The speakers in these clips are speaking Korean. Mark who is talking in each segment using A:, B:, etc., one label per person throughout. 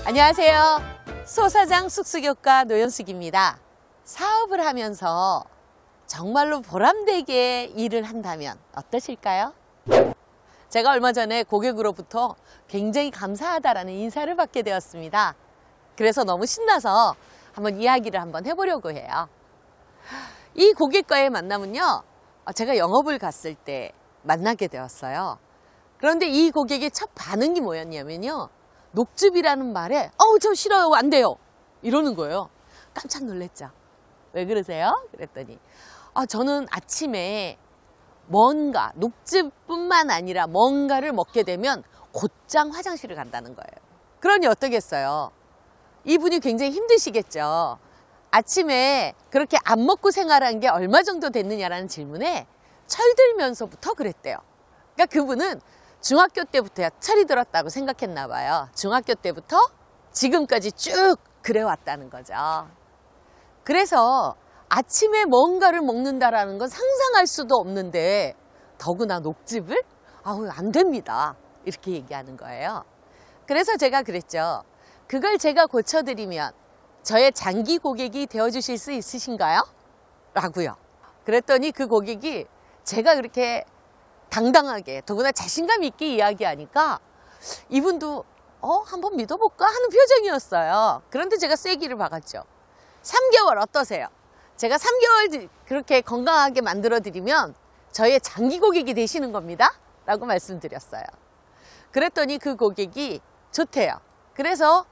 A: 안녕하세요. 소사장 쑥쑥효과 노연숙입니다. 사업을 하면서 정말로 보람되게 일을 한다면 어떠실까요? 제가 얼마 전에 고객으로부터 굉장히 감사하다라는 인사를 받게 되었습니다. 그래서 너무 신나서 한번 이야기를 한번 해보려고 해요. 이 고객과의 만남은요, 제가 영업을 갔을 때 만나게 되었어요. 그런데 이 고객의 첫 반응이 뭐였냐면요, 녹즙이라는 말에 저 싫어요, 안 돼요, 이러는 거예요. 깜짝 놀랐죠. 왜 그러세요? 그랬더니 저는 아침에 뭔가 녹즙뿐만 아니라 뭔가를 먹게 되면 곧장 화장실을 간다는 거예요. 그러니 어떠겠어요? 이분이 굉장히 힘드시겠죠. 아침에 그렇게 안 먹고 생활한 게 얼마 정도 됐느냐라는 질문에 철들면서부터 그랬대요. 그러니까 그분은 중학교 때부터 철이 들었다고 생각했나 봐요. 중학교 때부터 지금까지 쭉 그래왔다는 거죠. 그래서 아침에 뭔가를 먹는다라는 건 상상할 수도 없는데 더구나 녹즙을? 안 됩니다, 이렇게 얘기하는 거예요. 그래서 제가 그랬죠. 그걸 제가 고쳐드리면 저의 장기 고객이 되어주실 수 있으신가요? 라고요. 그랬더니 그 고객이 제가 그렇게 당당하게, 더구나 자신감 있게 이야기하니까 이분도 한번 믿어볼까 하는 표정이었어요. 그런데 제가 쐐기를 박았죠. 3개월 어떠세요? 제가 3개월 그렇게 건강하게 만들어 드리면 저의 장기 고객이 되시는 겁니다 라고 말씀드렸어요. 그랬더니 그 고객이 좋대요. 그래서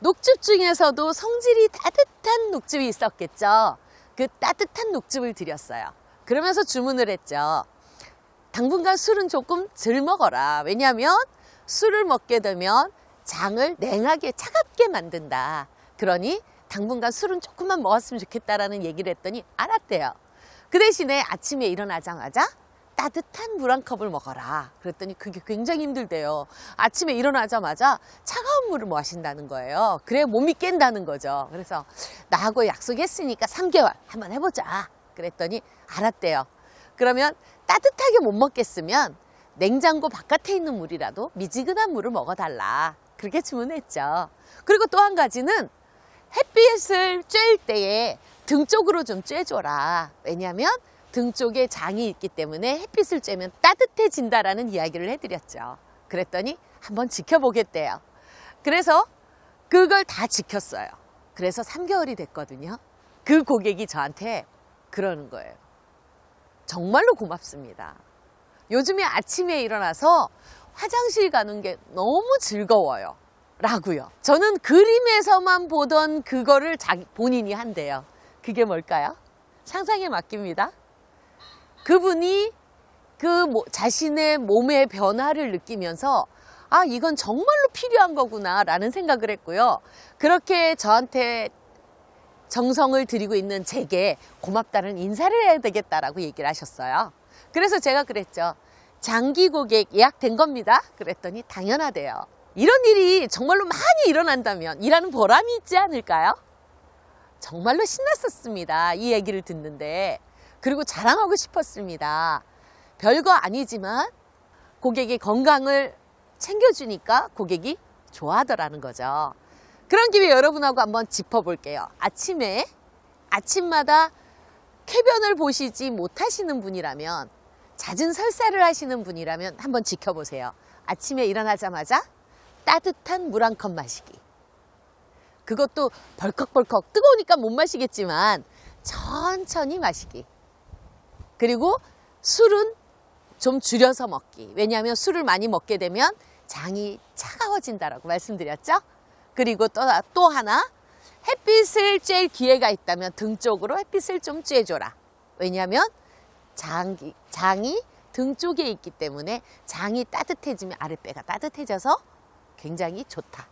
A: 녹즙 중에서도 성질이 따뜻한 녹즙이 있었겠죠. 그 따뜻한 녹즙을 드렸어요. 그러면서 주문을 했죠. 당분간 술은 조금 덜 먹어라. 왜냐하면 술을 먹게 되면 장을 냉하게 차갑게 만든다. 그러니 당분간 술은 조금만 먹었으면 좋겠다라는 얘기를 했더니 알았대요. 그 대신에 아침에 일어나자마자 따뜻한 물 한 컵을 먹어라. 그랬더니 그게 굉장히 힘들대요. 아침에 일어나자마자 차가운 물을 마신다는 거예요. 그래 몸이 깬다는 거죠. 그래서 나하고 약속했으니까 3개월 한번 해보자. 그랬더니 알았대요. 그러면 따뜻하게 못 먹겠으면 냉장고 바깥에 있는 물이라도 미지근한 물을 먹어달라. 그렇게 주문했죠. 그리고 또 한 가지는 햇빛을 쬐일 때에 등 쪽으로 좀 쬐줘라. 왜냐하면 등 쪽에 장이 있기 때문에 햇빛을 쬐면 따뜻해진다라는 이야기를 해드렸죠. 그랬더니 한번 지켜보겠대요. 그래서 그걸 다 지켰어요. 그래서 3개월이 됐거든요. 그 고객이 저한테 그러는 거예요. 정말로 고맙습니다. 요즘에 아침에 일어나서 화장실 가는 게 너무 즐거워요. 라고요. 저는 그림에서만 보던 그거를 본인이 한대요. 그게 뭘까요? 상상에 맡깁니다. 그분이 자신의 몸의 변화를 느끼면서 이건 정말로 필요한 거구나 라는 생각을 했고요. 그렇게 저한테 정성을 들이고 있는 제게 고맙다는 인사를 해야 되겠다라고 얘기를 하셨어요. 그래서 제가 그랬죠. 장기 고객 예약된 겁니다. 그랬더니 당연하대요. 이런 일이 정말로 많이 일어난다면 일하는 보람이 있지 않을까요? 정말로 신났었습니다. 이 얘기를 듣는데. 그리고 자랑하고 싶었습니다. 별거 아니지만 고객의 건강을 챙겨주니까 고객이 좋아하더라는 거죠. 그런 김에 여러분하고 한번 짚어볼게요. 아침마다 쾌변을 보시지 못하시는 분이라면, 잦은 설사를 하시는 분이라면 한번 지켜보세요. 아침에 일어나자마자 따뜻한 물 한 컵 마시기. 그것도 벌컥벌컥 뜨거우니까 못 마시겠지만 천천히 마시기. 그리고 술은 좀 줄여서 먹기. 왜냐하면 술을 많이 먹게 되면 장이 차가워진다라고 말씀드렸죠. 그리고 또 하나, 햇빛을 쬐일 기회가 있다면 등 쪽으로 햇빛을 좀 쬐줘라. 왜냐하면 장이 등 쪽에 있기 때문에 장이 따뜻해지면 아랫배가 따뜻해져서 굉장히 좋다.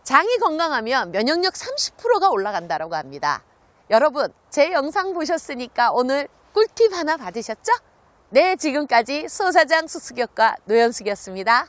A: 장이 건강하면 면역력 30%가 올라간다고 합니다. 여러분, 제 영상 보셨으니까 오늘 꿀팁 하나 받으셨죠? 네, 지금까지 소사장 쑥쑥효과 노연숙이었습니다.